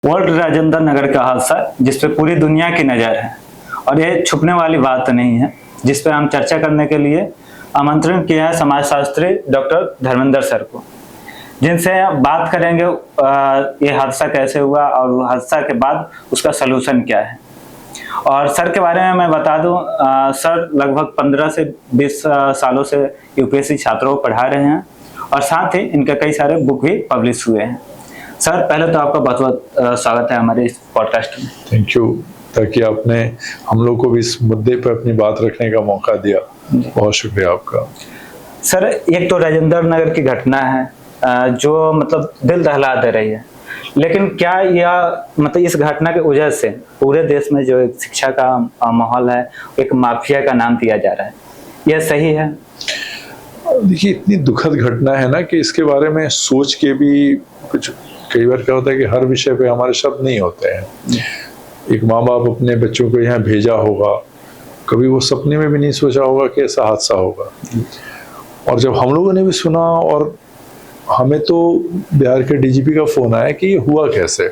World Rajendra Nagar का हादसा जिस पे पूरी दुनिया की नज़र है और ये छुपने वाली बात नहीं है, जिस पर हम चर्चा करने के लिए आमंत्रण किया है समाजशास्त्री डॉक्टर धर्मेंद्र सर को, जिनसे बात करेंगे ये हादसा कैसे हुआ और हादसा के बाद उसका सलूशन क्या है। और सर के बारे में मैं बता दूं, सर लगभग 15 से 20 सालों से यूपीएससी छात्रों को पढ़ा रहे हैं और साथ ही इनके कई सारे बुक भी पब्लिश हुए हैं। सर पहले तो आपका बहुत बहुत स्वागत है हमारे इस पॉडकास्ट में। थैंक यू, ताकि आपने हम लोग को भी इस मुद्दे पर अपनी बात रखने का मौका दिया, बहुत शुक्रिया आपका। सर एक तो राजेंद्र नगर की घटना है जो मतलब दिल दहला दे रही है, लेकिन क्या यह मतलब इस घटना की वजह से पूरे देश में जो एक शिक्षा का माहौल है, एक माफिया का नाम दिया जा रहा है, यह सही है? देखिए, इतनी दुखद घटना है ना कि इसके बारे में सोच के भी कुछ कई बार क्या होता है कि हर विषय पे हमारे शब्द नहीं होते हैं। एक माँ बाप अपने बच्चों को यहाँ भेजा होगा, कभी वो सपने में भी नहीं सोचा होगा कि ऐसा हादसा होगा। और जब हम लोगों ने भी सुना, और हमें तो बिहार के डीजीपी का फोन आया कि ये हुआ कैसे,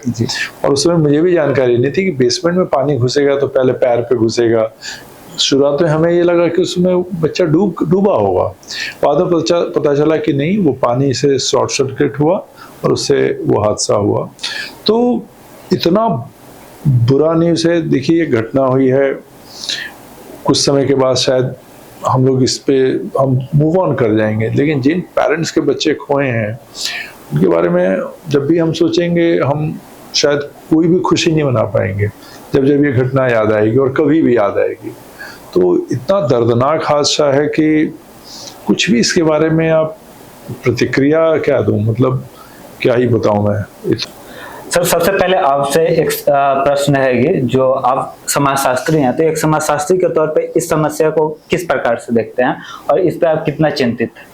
और उसमें मुझे भी जानकारी नहीं थी कि बेसमेंट में पानी घुसेगा तो पहले पैर पे घुसेगा। शुरुआत में हमें ये लगा कि उसमें बच्चा डूबा होगा, बाद में पता चला कि नहीं, वो पानी से शॉर्ट सर्किट हुआ और उससे वो हादसा हुआ। तो इतना बुरा न्यूज़ है। देखिए, ये घटना हुई है, कुछ समय के बाद शायद हम लोग इस पे हम मूव ऑन कर जाएंगे, लेकिन जिन पेरेंट्स के बच्चे खोए हैं उनके बारे में जब भी हम सोचेंगे, हम शायद कोई भी खुशी नहीं मना पाएंगे जब जब ये घटना याद आएगी, और कभी भी याद आएगी। तो इतना दर्दनाक हादसा है कि कुछ भी इसके बारे में आप प्रतिक्रिया क्या दूं, मतलब क्या ही बताऊं मैं। सर सबसे पहले आपसे एक प्रश्न है कि जो आप समाजशास्त्री हैं, तो एक समाजशास्त्री के तौर पे इस समस्या को किस प्रकार से देखते हैं और इस पे आप कितना चिंतित हैं?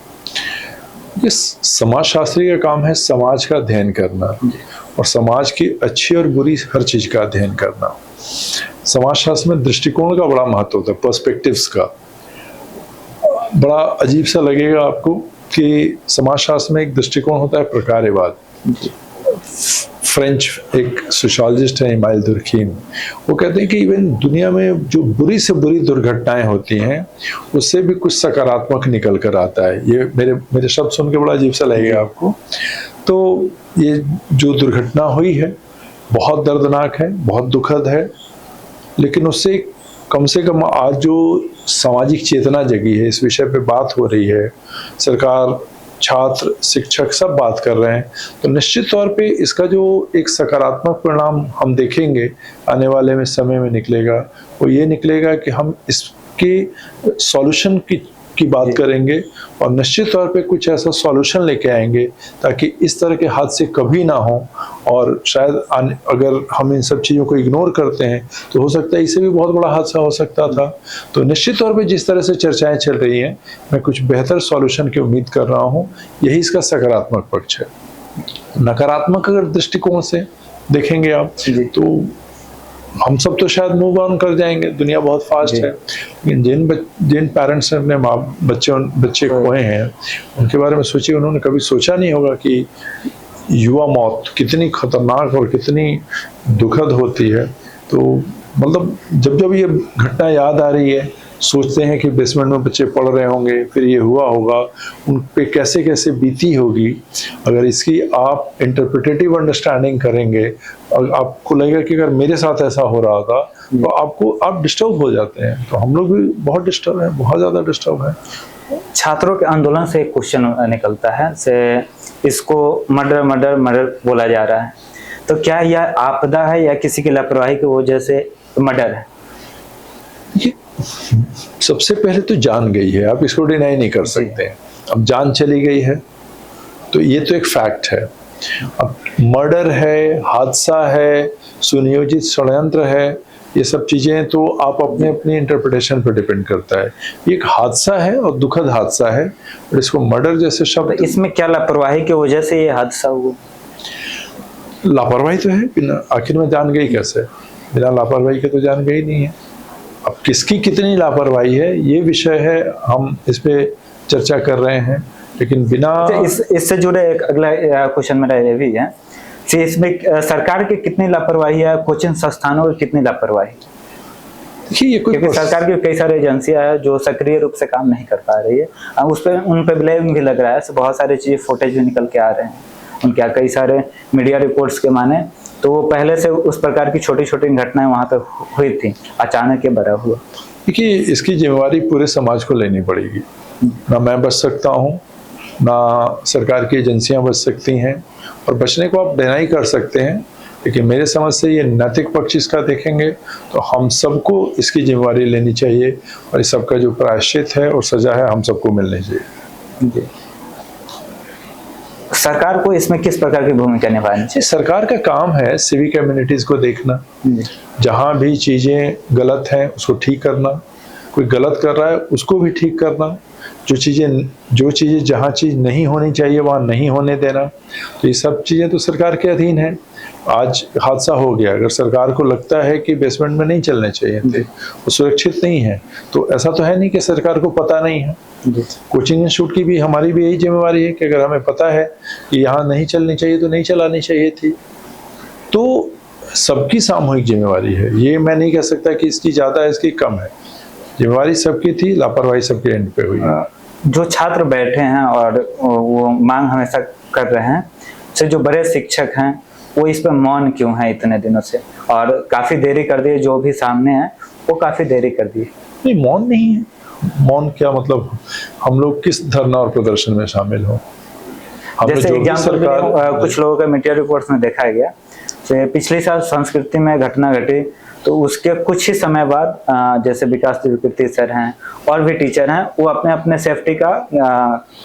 इस समाजशास्त्री का काम है समाज का अध्ययन करना और समाज की अच्छी और बुरी हर चीज का अध्ययन करना। समाजशास्त्र में दृष्टिकोण का बड़ा महत्व होता है, पर्सपेक्टिव्स का। बड़ा अजीब सा लगेगा आपको कि समाजशास्त्र में एक दृष्टिकोण होता है प्रकार्यवाद। फ्रेंच एक सोशियोलॉजिस्ट है इमाइल दुर्खीम, वो कहते हैं कि इवन दुनिया में जो बुरी से बुरी दुर्घटनाएं होती हैं उससे भी कुछ सकारात्मक निकल कर आता है। ये मेरे शब्द सुन के बड़ा अजीब सा लगेगा आपको। तो ये जो दुर्घटना हुई है बहुत दर्दनाक है, बहुत दुखद है, लेकिन उससे कम से कम आज जो सामाजिक चेतना जगी है, इस विषय पे बात हो रही है, सरकार, छात्र, शिक्षक सब बात कर रहे हैं, तो निश्चित तौर पे इसका जो एक सकारात्मक परिणाम हम देखेंगे आने वाले में समय में निकलेगा, वो ये निकलेगा कि हम इसके सॉल्यूशन की बात करेंगे और निश्चित तौर पे कुछ ऐसा सॉल्यूशन लेके आएंगे ताकि इस तरह के हादसे कभी ना हो। और शायद अगर हम इन सब चीज़ों को इग्नोर करते हैं तो हो सकता है इससे भी बहुत बड़ा हादसा हो सकता था। तो निश्चित तौर पे जिस तरह से चर्चाएं चल रही हैं, मैं कुछ बेहतर सॉल्यूशन की उम्मीद कर रहा हूँ। यही इसका सकारात्मक पक्ष है। नकारात्मक अगर दृष्टिकोण से देखेंगे आप तो हम सब तो शायद मूव ऑन कर जाएंगे, दुनिया बहुत फास्ट है, लेकिन जिन पेरेंट्स ने अपने बच्चे खोए हैं उनके बारे में सोचिए। उन्होंने कभी सोचा नहीं होगा कि युवा मौत कितनी खतरनाक और कितनी दुखद होती है। तो मतलब जब जब ये घटना याद आ रही है, सोचते हैं कि बेसमेंट में बच्चे पढ़ रहे होंगे, फिर ये हुआ होगा, उन पे कैसे कैसे बीती होगी। अगर इसकी आप इंटरप्रिटेटिव अंडरस्टैंडिंग करेंगे और आपको लगेगा कि अगर मेरे साथ ऐसा हो रहा था, तो आप डिस्टर्ब हो जाते हैं। तो हम लोग भी बहुत डिस्टर्ब हैं, बहुत ज़्यादा डिस्टर्ब हैं। छात्रों के आंदोलन से एक क्वेश्चन निकलता है, से इसको मर्डर मर्डर मर्डर बोला जा रहा है, तो क्या यह आपदा है या किसी की लापरवाही की वजह से मर्डर है? सबसे पहले तो जान गई है, आप इसको डिनाई नहीं कर सकते। अब जान चली गई है तो ये तो एक फैक्ट है। अब मर्डर है, हादसा है, सुनियोजित षड्यंत्र है, ये सब चीजें तो आप अपनी इंटरप्रिटेशन पर डिपेंड करता है। ये एक हादसा है और दुखद हादसा है, और इसको मर्डर जैसे शब्द, इसमें क्या लापरवाही की वजह से ये हादसा हुआ? लापरवाही तो है, बिना आखिर में जान गई कैसे? बिना लापरवाही के तो जान गई नहीं है। अब किसकी कितनी लापरवाही है ये विषय है, हम इस पे चर्चा कर रहे हैं, लेकिन बिना इससे जुड़े एक अगला क्वेश्चन मेरा ये भी है से इसमें सरकार की कितनी लापरवाही है, कोचिंग संस्थानों की कितनी लापरवाही? देखिए ये कोई क्योंकि सरकार की कई सारी एजेंसियां हैं जो सक्रिय रूप से काम नहीं कर पा रही है, उस पे उन पे ब्लेम भी लग रहा है। बहुत सारी चीजें फुटेज भी निकल के आ रहे हैं उनके, कई सारे मीडिया रिपोर्ट्स के माने तो वो पहले से उस प्रकार की छोटी छोटी घटनाएं वहां पे हुई थी, अचानक ये बड़ा हुआ। देखिए इसकी जिम्मेवारी पूरे समाज को लेनी पड़ेगी। ना मैं बच सकता हूँ, ना सरकार की एजेंसियां बच सकती हैं, और बचने को आप डिनाई कर सकते हैं, लेकिन मेरे समझ से ये नैतिक पक्ष इसका देखेंगे तो हम सबको इसकी जिम्मेवारी लेनी चाहिए, और इस सबका जो प्रायश्चित है और सजा है हम सबको मिलनी चाहिए। सरकार को इसमें किस प्रकार की भूमिका निभानी चाहिए? सरकार का काम है सिविक कम्युनिटीज को देखना, जहाँ भी चीज़ें गलत हैं उसको ठीक करना, कोई गलत कर रहा है उसको भी ठीक करना, जो चीज़ें जहाँ चीज़ नहीं होनी चाहिए वहाँ नहीं होने देना। तो ये सब चीज़ें तो सरकार के अधीन है। आज हादसा हो गया, अगर सरकार को लगता है कि बेसमेंट में नहीं चलने चाहिए थे, वो सुरक्षित नहीं है, तो ऐसा तो है नहीं कि सरकार को पता नहीं है। कोचिंग इंस्टीट्यूट की भी हमारी भी यही जिम्मेवारी है कि अगर हमें पता है कि यहाँ नहीं चलनी चाहिए तो नहीं चलानी चाहिए थी। तो सबकी सामूहिक जिम्मेवारी है, ये मैं नहीं कह सकता कि इसकी ज़्यादा है इसकी कम है, जिम्मेवारी सबकी थी, लापरवाही सबके एंड पे हुई है। जो छात्र बैठे हैं और वो मांग हमेशा कर रहे हैं, से जो बड़े शिक्षक हैं वो इस पर मौन क्यों है इतने दिनों से, और काफी देरी कर दी, जो भी सामने है वो काफी देरी कर दी? नहीं, मौन नहीं है। मौन क्या मतलब, हम लोग किस धरना और प्रदर्शन में शामिल हो? जैसे एग्जाम्पल कुछ लोगों के मीडिया रिपोर्ट्स में देखा गया, पिछले साल संस्कृति में घटना घटी तो उसके कुछ ही समय बाद जैसे विकास त्रिवेदी सर हैं और भी टीचर हैं, वो अपने अपने सेफ्टी का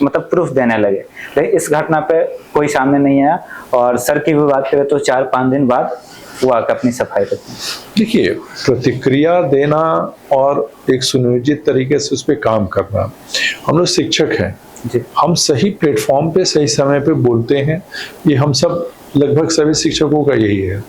मतलब प्रूफ देने लगे, लेकिन इस घटना पे कोई सामने नहीं आया। और सर की भी बात करें तो 4-5 दिन बाद वो आकर अपनी सफाई करते हैं। देखिए, प्रतिक्रिया देना और एक सुनियोजित तरीके से उस पर काम करना, हम लोग शिक्षक हैं जी, हम सही प्लेटफॉर्म पे सही समय पे बोलते हैं, ये हम सब लगभग सभी शिक्षकों का यही है।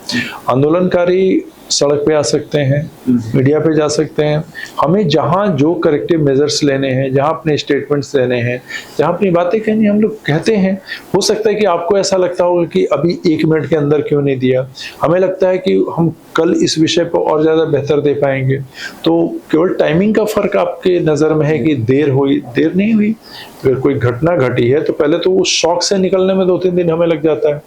आंदोलनकारी सड़क पे आ सकते हैं, मीडिया पे जा सकते हैं, हमें जहाँ जो करेक्टिव मेजर्स लेने हैं, जहाँ अपने स्टेटमेंट्स देने हैं, जहाँ अपनी बातें कहनी हम लोग कहते हैं। हो सकता है कि आपको ऐसा लगता होगा कि अभी 1 मिनट के अंदर क्यों नहीं दिया, हमें लगता है कि हम कल इस विषय पर और ज़्यादा बेहतर दे पाएंगे। तो केवल टाइमिंग का फ़र्क आपके नज़र में है कि देर हुई, देर नहीं हुई। अगर कोई घटना घटी है तो पहले तो वो शॉक से निकलने में 2-3 दिन हमें लग जाता है,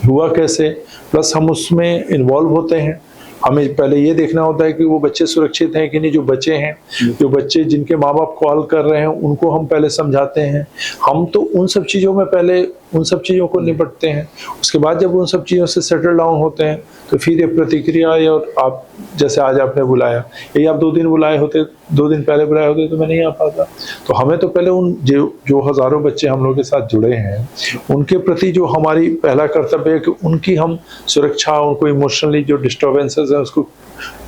हुआ कैसे, प्लस हम उसमें इन्वॉल्व होते हैं। हमें पहले ये देखना होता है कि वो बच्चे सुरक्षित हैं कि नहीं, जो बच्चे हैं, जो बच्चे जिनके माँ बाप कॉल कर रहे हैं उनको हम पहले समझाते हैं। हम तो उन सब चीज़ों में पहले उन सब चीज़ों को निपटते हैं, उसके बाद जब उन सब चीज़ों से सेटल डाउन होते हैं तो फिर ये प्रतिक्रिया। और आप जैसे आज आपने बुलाया, यही आप 2 दिन बुलाए होते, 2 दिन पहले बुलाए होते तो मैं नहीं आ पाता। तो हमें तो पहले उन जो हज़ारों बच्चे हम लोग के साथ जुड़े हैं उनके प्रति जो हमारी पहला कर्तव्य है कि उनकी हम सुरक्षा, उनको इमोशनली जो डिस्टर्बेंसेस है उसको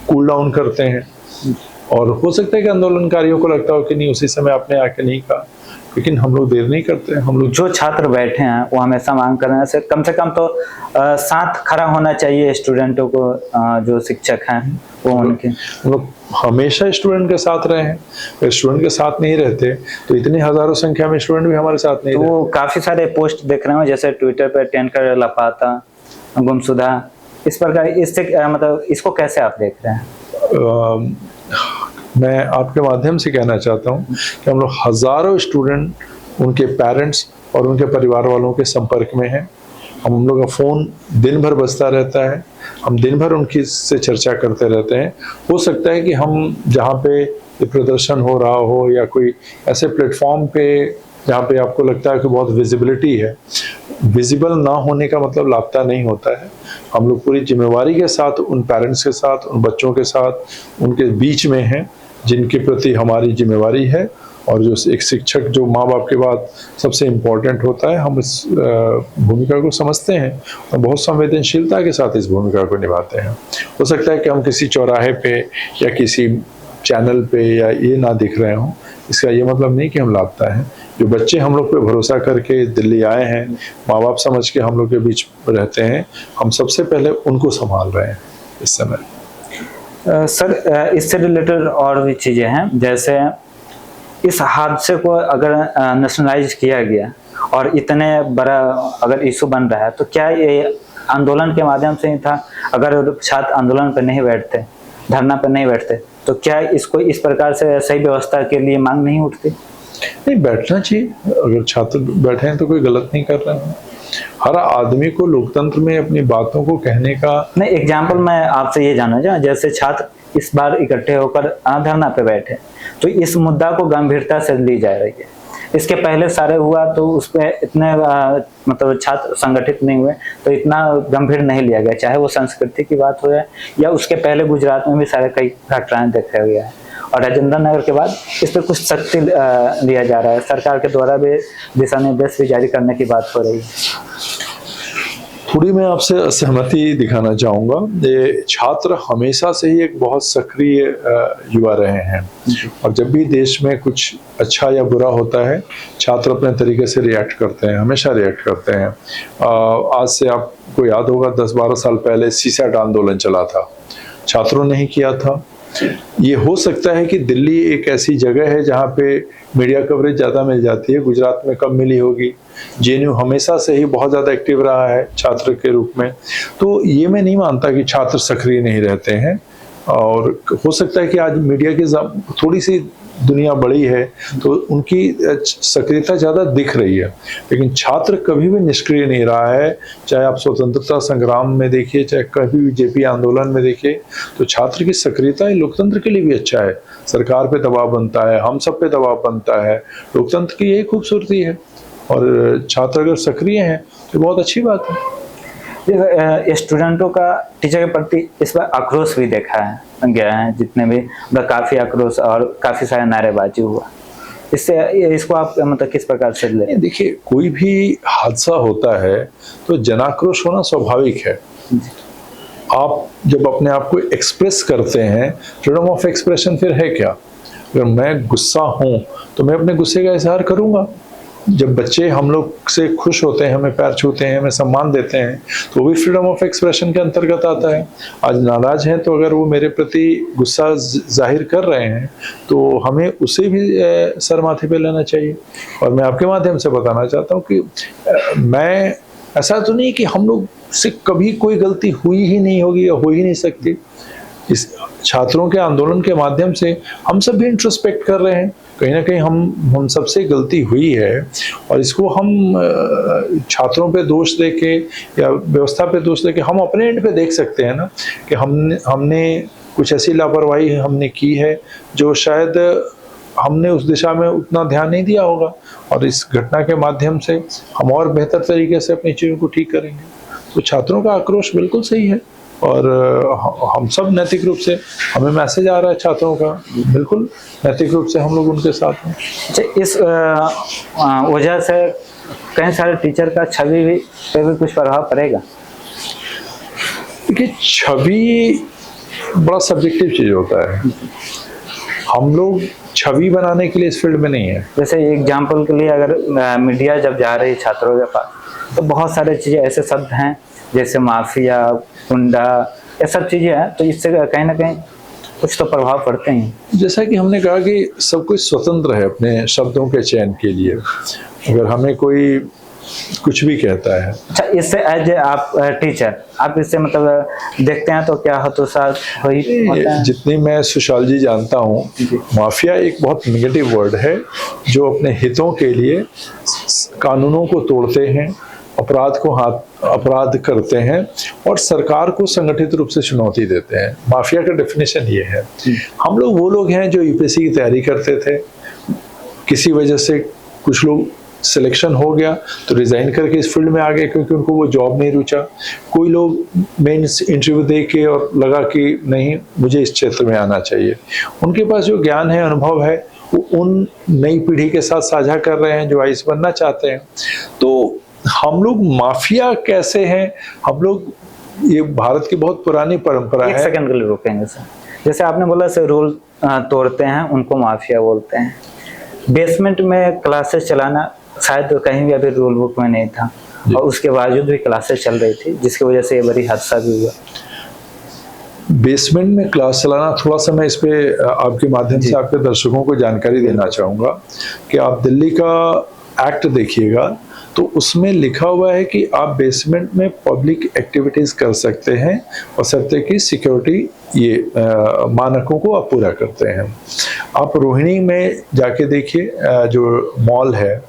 कूल डाउन करते हैं। और हो सकता है कि आंदोलनकारियों को लगता हो कि नहीं, उसी समय आपने आके नहीं कहा, लेकिन हम लोग देर नहीं करते हैं। हम लोग जो छात्र बैठे हैं वो हमेशा मांग करने से कम तो साथ खड़ा होना चाहिए स्टूडेंटों को, जो शिक्षक हैं वो उनके लोग हमेशा स्टूडेंट के साथ रहे हैं। अगर स्टूडेंट के साथ नहीं रहते तो इतनी हजारों संख्या में स्टूडेंट भी हमारे साथ नहीं रहते। तो काफी सारे पोस्ट देख रहे हो, जैसे ट्विटर पे टैंकर लापता, गुमशुदा, इस प्रकार, इससे मतलब इसको कैसे आप देख रहे हैं? मैं आपके माध्यम से कहना चाहता हूँ कि हम लोग हजारों स्टूडेंट, उनके पेरेंट्स और उनके परिवार वालों के संपर्क में हैं। हम लोग का फ़ोन दिन भर बजता रहता है, हम दिन भर उनकी से चर्चा करते रहते हैं। हो सकता है कि हम जहाँ पे ये प्रदर्शन हो रहा हो या कोई ऐसे प्लेटफॉर्म पे जहाँ पे आपको लगता है कि बहुत विजिबिलिटी है, विजिबल ना होने का मतलब लापता नहीं होता है। हम लोग पूरी जिम्मेवारी के साथ उन पेरेंट्स के साथ, उन बच्चों के साथ, उनके बीच में हैं जिनके प्रति हमारी जिम्मेवारी है। और जो एक शिक्षक जो माँ बाप के बाद सबसे इम्पोर्टेंट होता है, हम इस भूमिका को समझते हैं और बहुत संवेदनशीलता के साथ इस भूमिका को निभाते हैं। हो सकता है कि हम किसी चौराहे पे या किसी चैनल पे या ये ना दिख रहे हों, इसका ये मतलब नहीं कि हम लापता हैं। जो बच्चे हम लोग पे भरोसा करके दिल्ली आए हैं, माँ बाप समझ के हम लोग के बीच रहते हैं, हम सबसे पहले उनको संभाल रहे हैं इस समय। सर, इससे रिलेटेड और भी चीज़ें हैं, जैसे इस हादसे को अगर नेशनलाइज किया गया और इतने बड़ा अगर इशू बन रहा है तो क्या ये आंदोलन के माध्यम से ही था। अगर छात्र आंदोलन पर नहीं बैठते, धरना पर नहीं बैठते, तो क्या इसको इस प्रकार से सही व्यवस्था के लिए मांग नहीं उठती? नहीं, बैठना चाहिए। अगर छात्र बैठे हैं तो कोई गलत नहीं कर रहे हैं। हर आदमी को लोकतंत्र में अपनी बातों को कहने का। नहीं, एग्जाम्पल मैं आपसे ये जानना चाहूँ, जैसे छात्र इस बार इकट्ठे होकर धरना पे बैठे, तो इस मुद्दा को गंभीरता से ली जा रही है। इसके पहले सारे हुआ तो उस पर इतने मतलब छात्र संगठित नहीं हुए, तो इतना गंभीर नहीं लिया गया, चाहे वो संस्कृति की बात हो जाए या उसके पहले गुजरात में भी सारे कई घटनाएं देखा गया है। और राजेंद्र नगर के बाद इस पर कुछ सख्ती लिया जा रहा है, सरकार के द्वारा भी दिशा निर्देश भी जारी करने की बात हो रही है। थोड़ी मैं आपसे असहमति दिखाना चाहूँगा। ये छात्र हमेशा से ही एक बहुत सक्रिय युवा रहे हैं, और जब भी देश में कुछ अच्छा या बुरा होता है, छात्र अपने तरीके से रिएक्ट करते हैं, हमेशा रिएक्ट करते हैं। आज से आपको याद होगा 10-12 साल पहले सीसैट आंदोलन चला था, छात्रों ने ही किया था। ये हो सकता है कि दिल्ली एक ऐसी जगह है जहाँ पे मीडिया कवरेज ज़्यादा मिल जाती है, गुजरात में कम मिली होगी। जेएनयू हमेशा से ही बहुत ज़्यादा एक्टिव रहा है छात्र के रूप में, तो ये मैं नहीं मानता कि छात्र सक्रिय नहीं रहते हैं। और हो सकता है कि आज मीडिया की थोड़ी सी दुनिया बड़ी है तो उनकी सक्रियता ज़्यादा दिख रही है, लेकिन छात्र कभी भी निष्क्रिय नहीं रहा है। चाहे आप स्वतंत्रता संग्राम में देखिए, चाहे कभी भी जेपी आंदोलन में देखिए, तो छात्र की सक्रियता लोकतंत्र के लिए भी अच्छा है। सरकार पे दबाव बनता है, हम सब पे दबाव बनता है, लोकतंत्र की यही खूबसूरती है। और छात्र अगर सक्रिय हैं तो बहुत अच्छी बात है। स्टूडेंटों का टीचर के प्रति इस बार आक्रोश भी देखा है गया है, जितने भी काफी आक्रोश और काफी सारा नारेबाजी हुआ। इससे इसको आप मतलब किस प्रकार से ले? देखिए, कोई भी हादसा होता है तो जनाक्रोश होना स्वाभाविक है। आप जब अपने आप को एक्सप्रेस करते हैं, फ्रीडम ऑफ एक्सप्रेशन फिर है क्या? अगर मैं गुस्सा हूं तो मैं अपने गुस्से का इजहार करूंगा। जब बच्चे हम लोग से खुश होते हैं, हमें पैर छूते हैं, हमें सम्मान देते हैं, तो वो भी फ्रीडम ऑफ एक्सप्रेशन के अंतर्गत आता है। आज नाराज हैं तो अगर वो मेरे प्रति गुस्सा जाहिर कर रहे हैं तो हमें उसे भी सर माथे पे लेना चाहिए। और मैं आपके माध्यम से बताना चाहता हूँ कि मैं ऐसा तो नहीं कि हम लोग से कभी कोई गलती हुई ही नहीं होगी या हो ही नहीं सकती। इस छात्रों के आंदोलन के माध्यम से हम सब भी इंट्रोस्पेक्ट कर रहे हैं, कहीं ना कहीं हम सबसे गलती हुई है, और इसको हम छात्रों पे दोष देके या व्यवस्था पे दोष देके हम अपने एंड पे देख सकते हैं ना कि हमने कुछ ऐसी लापरवाही हमने की है जो शायद हमने उस दिशा में उतना ध्यान नहीं दिया होगा, और इस घटना के माध्यम से हम और बेहतर तरीके से अपनी चीज़ों को ठीक करेंगे। तो छात्रों का आक्रोश बिल्कुल सही है, और हम सब नैतिक रूप से, हमें मैसेज आ रहा है छात्रों का, बिल्कुल नैतिक रूप से हम लोग उनके साथ हैं। अच्छा, इस वजह से कई सारे टीचर का छवि पे भी कुछ प्रभाव पड़ेगा? देखिए, छवि बड़ा सब्जेक्टिव चीज़ होता है। हम लोग छवि बनाने के लिए इस फील्ड में नहीं है। जैसे एग्जाम्पल के लिए अगर मीडिया जब जा रही है छात्रों के पास, तो बहुत सारे चीज़ें ऐसे शब्द हैं जैसे माफिया, गुंडा, ये सब चीज़ें हैं, तो इससे कहीं ना कहीं कुछ तो प्रभाव पड़ते हैं। जैसा कि हमने कहा कि सब कुछ स्वतंत्र है अपने शब्दों के चयन के लिए। अगर हमें कोई कुछ भी कहता है, अच्छा, इससे एज आप टीचर आप इससे मतलब देखते हैं तो क्या हतोत्साह होता है? जितनी मैं सोशियोलॉजी जानता हूँ, माफिया एक बहुत नेगेटिव वर्ड है जो अपने हितों के लिए कानूनों को तोड़ते हैं, अपराध करते हैं और सरकार को संगठित रूप से चुनौती देते हैं। माफिया का डेफिनेशन ये है। हम लोग वो लोग हैं जो यूपीएससी की तैयारी करते थे, किसी वजह से कुछ लोग सिलेक्शन हो गया तो रिजाइन करके इस फील्ड में आ गए क्योंकि उनको वो जॉब नहीं रुचा। कोई लोग मेंस इंटरव्यू दे के और लगा कि नहीं, मुझे इस क्षेत्र में आना चाहिए। उनके पास जो ज्ञान है, अनुभव है, वो उन नई पीढ़ी के साथ साझा कर रहे हैं जो आईएएस बनना चाहते हैं। तो हम लोग माफिया कैसे हैं? हम लोग, ये भारत की बहुत पुरानी परंपरा है। एक सेकंड के लिए रुकेंगे सर। जैसे आपने बोला सर, रूल तोड़ते हैं उनको माफिया बोलते हैं। बेसमेंट में क्लासेस चलाना शायद कहीं भी अभी रूल बुक में नहीं था, और उसके बावजूद भी क्लासेस चल रही थी, जिसकी वजह से ये बड़ी हादसा भी हुआ। बेसमेंट में क्लास चलाना, थोड़ा सा मैं इस पे आपके माध्यम से आपके दर्शकों को जानकारी देना चाहूँगा कि आप दिल्ली का एक्ट देखिएगा। तो उसमें लिखा हुआ है कि आप बेसमेंट में पब्लिक एक्टिविटीज़ कर सकते हैं और शर्त है कि सिक्योरिटी ये मानकों को आप पूरा करते हैं। आप रोहिणी में जाके देखिए, जो मॉल है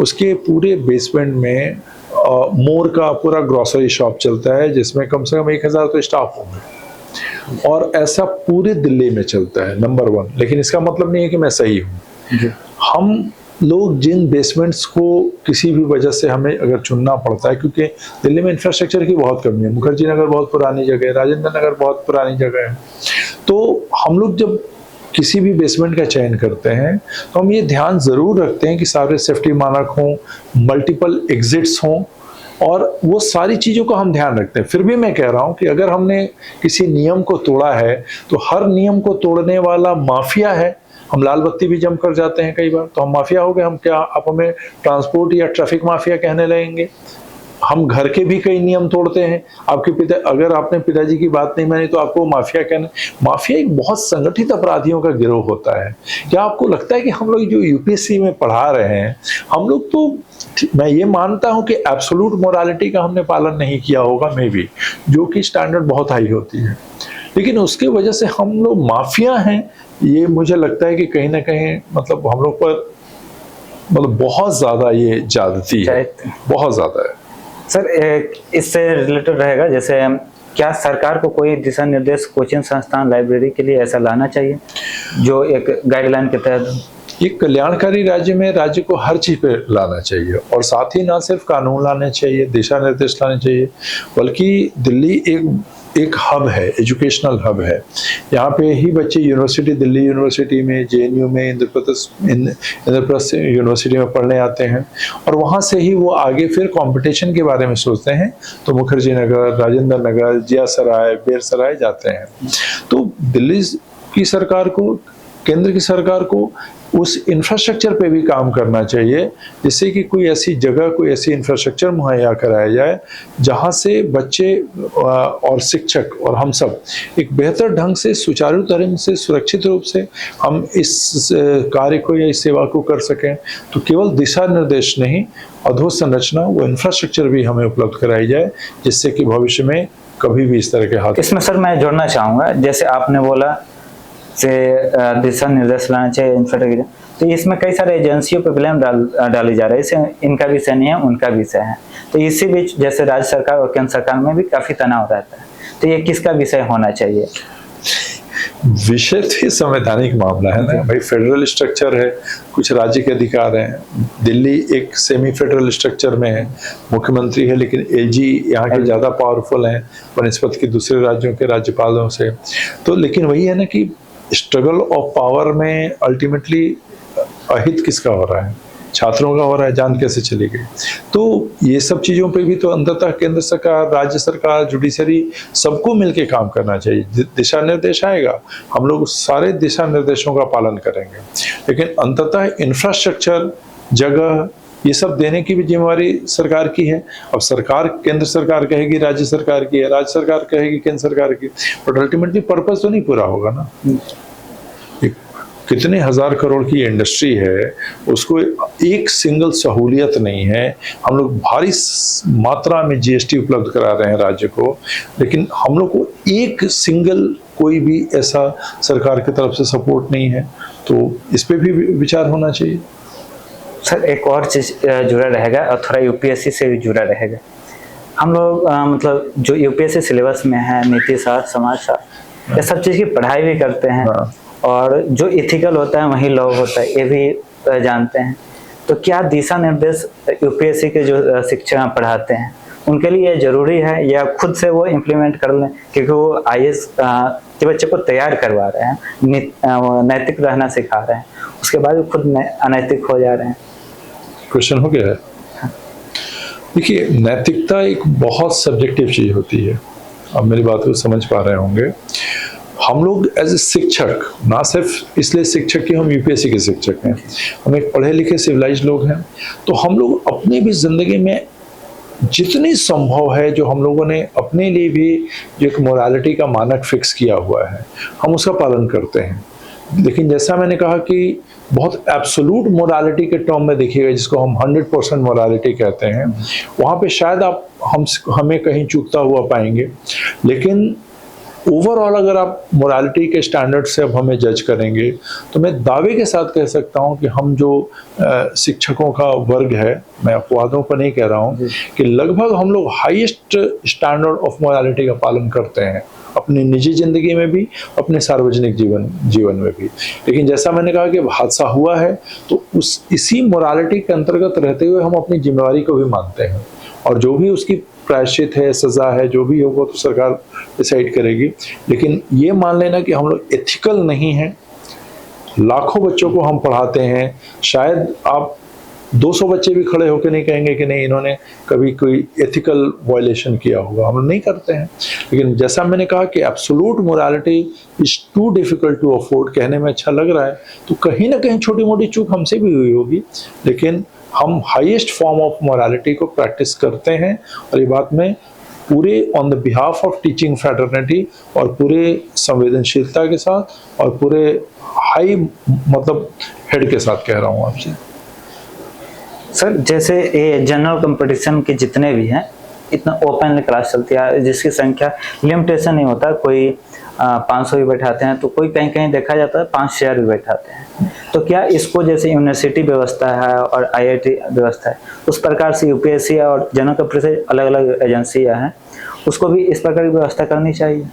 उसके पूरे बेसमेंट में मोर का पूरा ग्रोसरी शॉप चलता है, जिसमें कम से कम 1000 तो स्टाफ होंगे, और ऐसा पूरे दिल्ली में चलता है, नंबर 1। लेकिन इसका मतलब नहीं है कि मैं सही हूँ। हम लोग जिन बेसमेंट्स को किसी भी वजह से हमें अगर चुनना पड़ता है, क्योंकि दिल्ली में इंफ्रास्ट्रक्चर की बहुत कमी है, मुखर्जी नगर बहुत पुरानी जगह है, राजेंद्र नगर बहुत पुरानी जगह है, तो हम लोग जब किसी भी बेसमेंट का चयन करते हैं तो हम ये ध्यान ज़रूर रखते हैं कि सारे सेफ्टी मानक हों, मल्टीपल एग्जिट्स हों, और वो सारी चीज़ों को हम ध्यान रखते हैं। फिर भी मैं कह रहा हूँ कि अगर हमने किसी नियम को तोड़ा है तो हर नियम को तोड़ने वाला माफिया है। हम लाल बत्ती भी जम कर जाते हैं कई बार, तो हम माफिया हो गए। हम क्या, आप हमें ट्रांसपोर्ट या ट्रैफिक माफिया कहने लगेंगे? हम घर के भी कई नियम तोड़ते हैं। आपके पिता, अगर आपने पिताजी की बात नहीं मानी तो आपको माफिया कहना। माफिया एक बहुत संगठित अपराधियों का गिरोह होता है। क्या आपको लगता है कि हम लोग जो यूपीएससी में पढ़ा रहे हैं, हम लोग तो, मैं ये मानता हूं कि एब्सोल्यूट मोरालिटी का हमने पालन नहीं किया होगा, मे बी, जो कि स्टैंडर्ड बहुत हाई होती है, लेकिन उसके वजह से हम लोग माफिया हैं, ये मुझे लगता है कि कहीं ना कहीं मतलब हम लोग पर मतलब बहुत ज्यादा ये ज्यादती है, बहुत ज्यादा है। सर, इससे रिलेटेड रहेगा, जैसे क्या सरकार को कोई दिशा निर्देश कोचिंग संस्थान, लाइब्रेरी के लिए ऐसा लाना चाहिए जो एक गाइडलाइन के तहत? एक कल्याणकारी राज्य में राज्य को हर चीज पे लाना चाहिए, और साथ ही ना सिर्फ कानून लाने चाहिए, दिशा निर्देश लाने चाहिए, बल्कि दिल्ली एक हब है, एजुकेशनल हब है। यहाँ पे ही बच्चे यूनिवर्सिटी, दिल्ली यूनिवर्सिटी में, जेएनयू में, इंद्रप्रस्थ यूनिवर्सिटी में पढ़ने आते हैं, और वहाँ से ही वो आगे फिर कंपटीशन के बारे में सोचते हैं, तो मुखर्जी नगर, राजेंद्र नगर, जिया सराय, बेर सराय जाते हैं। तो दिल्ली की सरकार को, केंद्र की सरकार को उस इंफ्रास्ट्रक्चर पे भी काम करना चाहिए, जिससे कि कोई ऐसी जगह, कोई ऐसी इंफ्रास्ट्रक्चर मुहैया कराया जाए जहाँ से बच्चे और शिक्षक और हम सब एक बेहतर ढंग से, सुचारू तरह से, सुरक्षित रूप से हम इस कार्य को या इस सेवा को कर सकें। तो केवल दिशा निर्देश नहीं, अधोसंरचना, वो इंफ्रास्ट्रक्चर भी हमें उपलब्ध कराई जाए, जिससे कि भविष्य में कभी भी इस तरह के हाथ। इसमें सर मैं जोड़ना चाहूँगा, जैसे आपने बोला से दिशा निर्देश लाना चाहिए इंफ्रास्ट्रक्चर, तो इसमें कई सारे एजेंसियों पर ब्लेम डाली जा रही है, इसे इनका विषय नहीं है, उनका विषय है। तो इसी बीच जैसे राज्य सरकार और केंद्र सरकार में भी काफी तनाव रहता है, तो ये किसका विषय होना चाहिए? विषय तो ये संवैधानिक मामला है ना भाई, फेडरल स्ट्रक्चर है, कुछ राज्य के अधिकार हैं। दिल्ली एक सेमी फेडरल स्ट्रक्चर में है, मुख्यमंत्री है, लेकिन एजी यहाँ के ज़्यादा पावरफुल हैं बनिस्पत के दूसरे राज्यों के राज्यपालों से। तो लेकिन वही है ना कि स्ट्रगल ऑफ पावर में अल्टीमेटली अहित किसका हो रहा है? छात्रों का हो रहा है, जान कैसे चली गई? तो ये सब चीज़ों पे भी तो अंततः केंद्र सरकार, राज्य सरकार, जुडिशरी सबको मिलके काम करना चाहिए। दिशा निर्देश आएगा, हम लोग सारे दिशा निर्देशों का पालन करेंगे, लेकिन अंततः इंफ्रास्ट्रक्चर, जगह, ये सब देने की भी जिम्मेवारी सरकार की है। अब सरकार, केंद्र सरकार कहेगी राज्य सरकार की है, राज्य सरकार कहेगी केंद्र सरकार की, बट अल्टीमेटली पर्पस तो नहीं पूरा होगा ना। कितने हजार करोड़ की इंडस्ट्री है, उसको एक सिंगल सहूलियत नहीं है। हम लोग भारी मात्रा में जीएसटी उपलब्ध करा रहे हैं राज्य को, लेकिन हम लोग को एक सिंगल कोई भी ऐसा सरकार की तरफ से सपोर्ट नहीं है। तो इस पे भी विचार होना चाहिए। सर, एक और चीज जुड़ा रहेगा और थोड़ा यूपीएससी से भी जुड़ा रहेगा। हम लोग मतलब जो यूपीएससी सिलेबस में है, नीति शास्त्र, समाज शास्त्र, ये सब चीज की पढ़ाई भी करते हैं। हाँ। और जो इथिकल होता है वही लॉ होता है, ये भी जानते हैं। तो क्या दिशा निर्देश यूपीएससी के जो शिक्षक पढ़ाते हैं उनके लिए जरूरी है, या खुद से वो इम्प्लीमेंट कर लें? क्योंकि वो आईएएस के बच्चे को तैयार करवा रहे हैं, नैतिक रहना सिखा रहे हैं, उसके बाद वो खुद अनैतिक हो जा रहे हैं। क्वेश्चन हो गया है। देखिए, नैतिकता एक बहुत सब्जेक्टिव चीज होती है। अब मेरी बात को समझ पा रहे होंगे। हम लोग एज ए शिक्षक, ना सिर्फ इसलिए शिक्षक कि हम यूपीएससी के शिक्षक हैं, हम एक पढ़े लिखे सिविलाइज लोग हैं, तो हम लोग अपनी भी जिंदगी में जितनी संभव है, जो हम लोगों ने अपने लिए भी जो एक मोरालिटी का मानक फिक्स किया हुआ है, हम उसका पालन करते हैं। लेकिन जैसा मैंने कहा कि बहुत एब्सोल्यूट मोरालिटी के टर्म में देखिएगा, जिसको हम 100% मोरालिटी कहते हैं, वहाँ पे शायद आप हमें कहीं चूकता हुआ पाएंगे। लेकिन ओवरऑल अगर आप मोरालिटी के स्टैंडर्ड से अब हमें जज करेंगे तो मैं दावे के साथ कह सकता हूं कि हम जो शिक्षकों का वर्ग है, मैं अपवादों को नहीं कह रहा हूं, कि लगभग हम लोग हाईएस्ट स्टैंडर्ड ऑफ मोरालिटी का पालन करते हैं, अपनी निजी जिंदगी में भी, अपने सार्वजनिक जीवन में भी। लेकिन जैसा मैंने कहा कि हादसा हुआ है तो इसी मोरालिटी के अंतर्गत रहते हुए हम अपनी जिम्मेवारी को भी मानते हैं, और जो भी उसकी प्रायश्चित है, सजा है, जो भी होगा तो सरकार डिसाइड करेगी। लेकिन ये मान लेना कि हम लोग एथिकल नहीं हैं। लाखों बच्चों को हम पढ़ाते हैं, शायद आप 200 बच्चे भी खड़े होकर नहीं कहेंगे कि नहीं इन्होंने कभी कोई एथिकल वायलेशन किया होगा, हम नहीं करते हैं। लेकिन जैसा मैंने कहा कि absolute morality is too difficult to afford, कहने में अच्छा लग रहा है, तो कहीं ना कहीं छोटी मोटी चूक हमसे भी हुई होगी, लेकिन हम हाईएस्ट फॉर्म ऑफ मोरालिटी को प्रैक्टिस करते हैं। और ये बात मैं पूरे on the behalf of teaching fraternity और पूरे संवेदनशीलता के साथ और पूरे हाई मतलब हेड के साथ कह रहा हूँ आपसे। सर, जैसे ये जनरल कंपटीशन के जितने भी हैं, इतना ओपन क्लास चलती है जिसकी संख्या लिमिटेशन नहीं होता, कोई 500 भी बैठाते हैं, तो कोई कहीं कहीं देखा जाता है 5000 भी बैठाते हैं। तो क्या इसको जैसे यूनिवर्सिटी व्यवस्था है और आईआईटी व्यवस्था है, उस प्रकार से यूपीएससी और जनरल कंपटीशन अलग अलग एजेंसियां हैं, उसको भी इस प्रकार की व्यवस्था करनी चाहिए?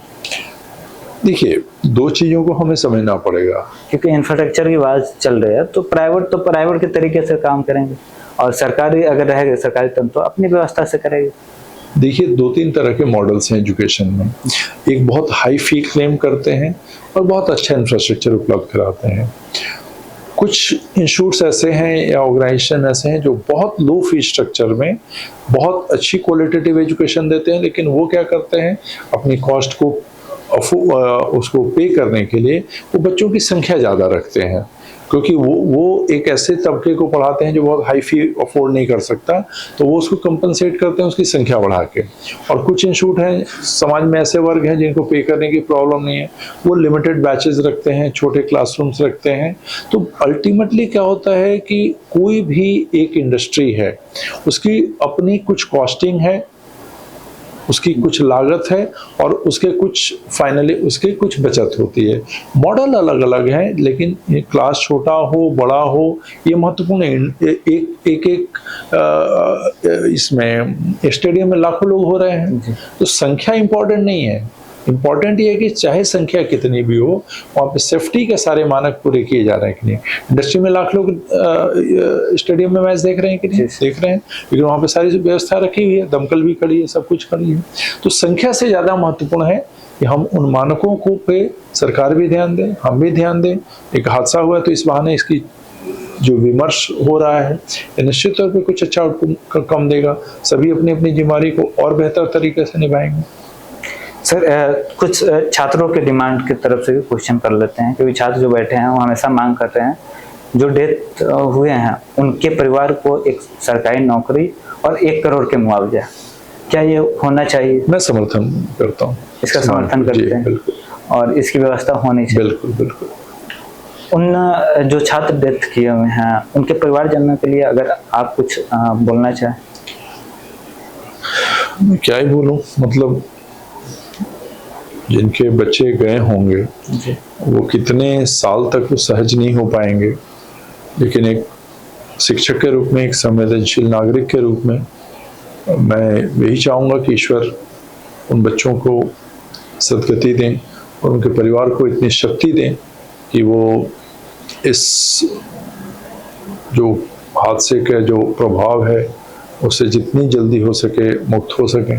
देखिए, दो चीज़ों को हमें समझना पड़ेगा, क्योंकि इंफ्रास्ट्रक्चर की बात चल रही है, तो प्राइवेट के तरीके से काम करेंगे और सरकारी अगर रहेगा, सरकारी तंत्र तो अपनी व्यवस्था से करेगी। देखिए, 2-3 तरह के मॉडल्स हैं एजुकेशन में। एक बहुत हाई फी क्लेम करते हैं और बहुत अच्छा इंफ्रास्ट्रक्चर उपलब्ध कराते हैं। कुछ इंस्टीट्यूट्स ऐसे हैं या ऑर्गेनाइजेशन ऐसे हैं जो बहुत लो फी स्ट्रक्चर में बहुत अच्छी क्वालिटेटिव एजुकेशन देते हैं, लेकिन वो क्या करते हैं, अपनी कॉस्ट को उसको पे करने के लिए वो बच्चों की संख्या ज़्यादा रखते हैं, क्योंकि वो एक ऐसे तबके को पढ़ाते हैं जो बहुत हाई फी अफोर्ड नहीं कर सकता, तो वो उसको कंपनसेट करते हैं उसकी संख्या बढ़ा के। और कुछ इंस्टीट्यूट हैं, समाज में ऐसे वर्ग हैं जिनको पे करने की प्रॉब्लम नहीं है, वो लिमिटेड बैचेस रखते हैं, छोटे क्लासरूम्स रखते हैं। तो अल्टीमेटली क्या होता है कि कोई भी एक इंडस्ट्री है, उसकी अपनी कुछ कॉस्टिंग है, उसकी कुछ लागत है और उसके कुछ बचत होती है। मॉडल अलग अलग हैं, लेकिन क्लास छोटा हो बड़ा हो ये महत्वपूर्ण है। एक इसमें स्टेडियम में लाखों लोग हो रहे हैं, तो संख्या इंपॉर्टेंट नहीं है। इंपॉर्टेंट ये है कि चाहे संख्या कितनी भी हो, वहाँ पे सेफ्टी के सारे मानक पूरे किए जा रहे हैं कि नहीं। इंडस्ट्री में लाख लोग स्टेडियम में मैच देख रहे हैं कि नहीं देख रहे हैं, लेकिन वहाँ पे सारी व्यवस्था रखी हुई है, दमकल भी खड़ी है, सब कुछ खड़ी है। तो संख्या से ज़्यादा महत्वपूर्ण है कि हम उन मानकों को पे सरकार भी ध्यान दें, हम भी ध्यान दें। एक हादसा हुआ तो इस बहाने इसकी जो विमर्श हो रहा है निश्चित तौर पर कुछ अच्छा आउटकम देगा। सभी अपनी अपनी जिम्मेदारी को और बेहतर तरीके से निभाएंगे। सर, कुछ छात्रों के डिमांड की तरफ से भी क्वेश्चन कर लेते हैं, क्योंकि छात्र जो बैठे हैं वो हमेशा मांग कर रहे हैं, जो डेथ हुए हैं उनके परिवार को एक सरकारी नौकरी और 1 करोड़ के मुआवजा, क्या ये होना चाहिए? मैं समर्थन करता हूँ, इसका समर्थन करते हैं, बिल्कुल, और इसकी व्यवस्था होनी चाहिए। बिल्कुल बिल्कुल। उन जो छात्र डेथ किए हुए हैं उनके परिवारजनों के लिए अगर आप कुछ बोलना चाहें। क्या ही बोलूं, मतलब जिनके बच्चे गए होंगे वो कितने साल तक वो सहज नहीं हो पाएंगे, लेकिन एक शिक्षक के रूप में, एक संवेदनशील नागरिक के रूप में मैं यही चाहूँगा कि ईश्वर उन बच्चों को सद्गति दें और उनके परिवार को इतनी शक्ति दें कि वो इस जो हादसे का जो प्रभाव है उससे जितनी जल्दी हो सके मुक्त हो सकें।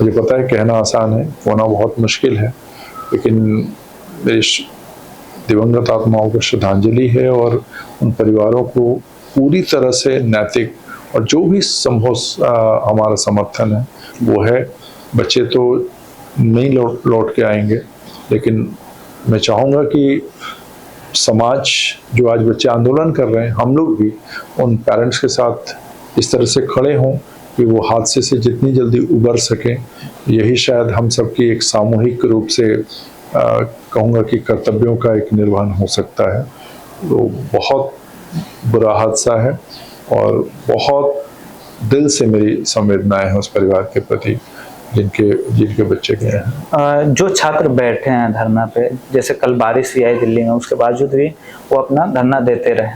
मुझे पता है कहना आसान है, होना बहुत मुश्किल है, लेकिन मेरी दिवंगत आत्माओं को श्रद्धांजलि है और उन परिवारों को पूरी तरह से नैतिक और जो भी संभव हमारा समर्थन है वो है। बच्चे तो नहीं लौट के आएंगे, लेकिन मैं चाहूँगा कि समाज जो आज बच्चे आंदोलन कर रहे हैं, हम लोग भी उन पेरेंट्स के साथ इस तरह से खड़े हों कि वो हादसे से जितनी जल्दी उबर सकें। यही शायद हम सबकी एक सामूहिक रूप से कहूँगा कि कर्तव्यों का एक निर्वहन हो सकता है। तो बहुत बुरा हादसा है और बहुत दिल से मेरी संवेदनाएं हैं उस परिवार के प्रति जिनके बच्चे गए हैं। जो छात्र बैठे हैं धरना पे, जैसे कल बारिश भी आई दिल्ली में, उसके बावजूद भी वो अपना धरना देते रहे,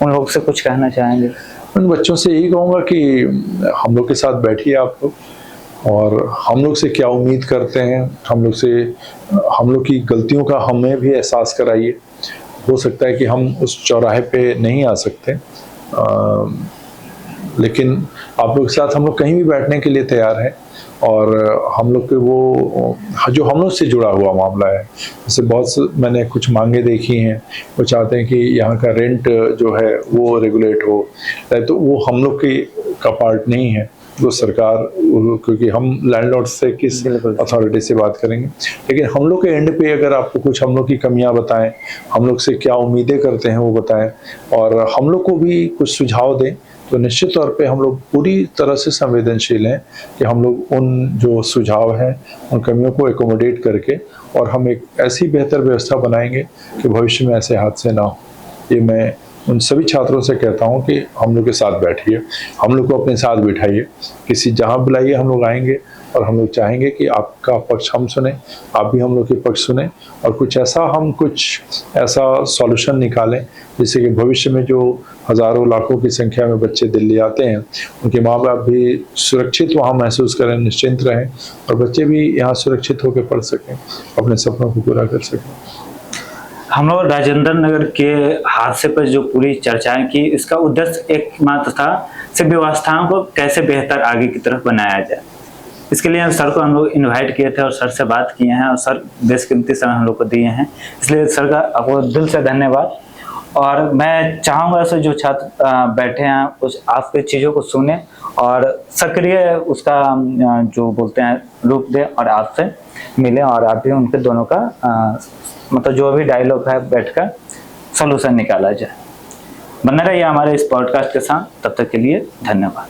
उन लोग से कुछ कहना चाहेंगे? उन बच्चों से यही कहूँगा कि हम लोग के साथ बैठिए आप लोग, और हम लोग से क्या उम्मीद करते हैं, हम लोग की गलतियों का हमें भी एहसास कराइए। हो सकता है कि हम उस चौराहे पे नहीं आ सकते, लेकिन आप लोग के साथ हम लोग कहीं भी बैठने के लिए तैयार हैं। और हम लोग के वो जो हम लोग से जुड़ा हुआ मामला है, जैसे मैंने कुछ मांगे देखी हैं, वो चाहते हैं कि यहाँ का रेंट जो है वो रेगुलेट हो, तो वो हम लोग का पार्ट नहीं है, वो सरकार, क्योंकि हम लैंडलॉर्ड से किस अथॉरिटी से बात करेंगे। लेकिन हम लोग के एंड पे अगर आपको कुछ हम लोग की कमियां बताएं, हम लोग से क्या उम्मीदें करते हैं वो बताएं, और हम लोग को भी कुछ सुझाव दें, तो निश्चित तौर पे हम लोग पूरी तरह से संवेदनशील हैं कि हम लोग उन जो सुझाव हैं, उन कमियों को एकोमोडेट करके और हम एक ऐसी बेहतर व्यवस्था बनाएंगे कि भविष्य में ऐसे हादसे ना हो। ये मैं उन सभी छात्रों से कहता हूँ कि हम लोग के साथ बैठिए, हम लोग को अपने साथ बिठाइए, किसी जहाँ बुलाइए हम लोग आएंगे, और हम लोग चाहेंगे कि आपका पक्ष हम सुने, आप भी हम लोग के पक्ष सुने, और कुछ ऐसा सॉल्यूशन निकालें जिससे कि भविष्य में जो हज़ारों लाखों की संख्या में बच्चे दिल्ली आते हैं, उनके माँ बाप भी सुरक्षित वहाँ महसूस करें, निश्चिंत रहें, और बच्चे भी यहाँ सुरक्षित होकर पढ़ सकें, अपने सपनों को पूरा कर सकें। हम लोग राजेंद्र नगर के हादसे पर जो पूरी चर्चाएं की, इसका उद्देश्य एकमात्र था, सिर्फ व्यवस्थाओं को कैसे बेहतर आगे की तरफ बनाया जाए। इसके लिए सर को हम लोग इनवाइट किए थे और सर से बात किए हैं, और सर बेशकीमती समय हम लोग को दिए हैं, इसलिए सर का आपको दिल से धन्यवाद। और मैं चाहूँगा सर जो छात्र बैठे हैं उस आपके चीज़ों को सुने और सक्रिय उसका जो बोलते हैं रूप दें, और आपसे मिले, और आप भी उनके दोनों का मतलब जो भी डायलॉग है बैठकर सॉल्यूशन निकाला जाए। बने रहिए हमारे इस पॉडकास्ट के साथ, तब तक के लिए धन्यवाद।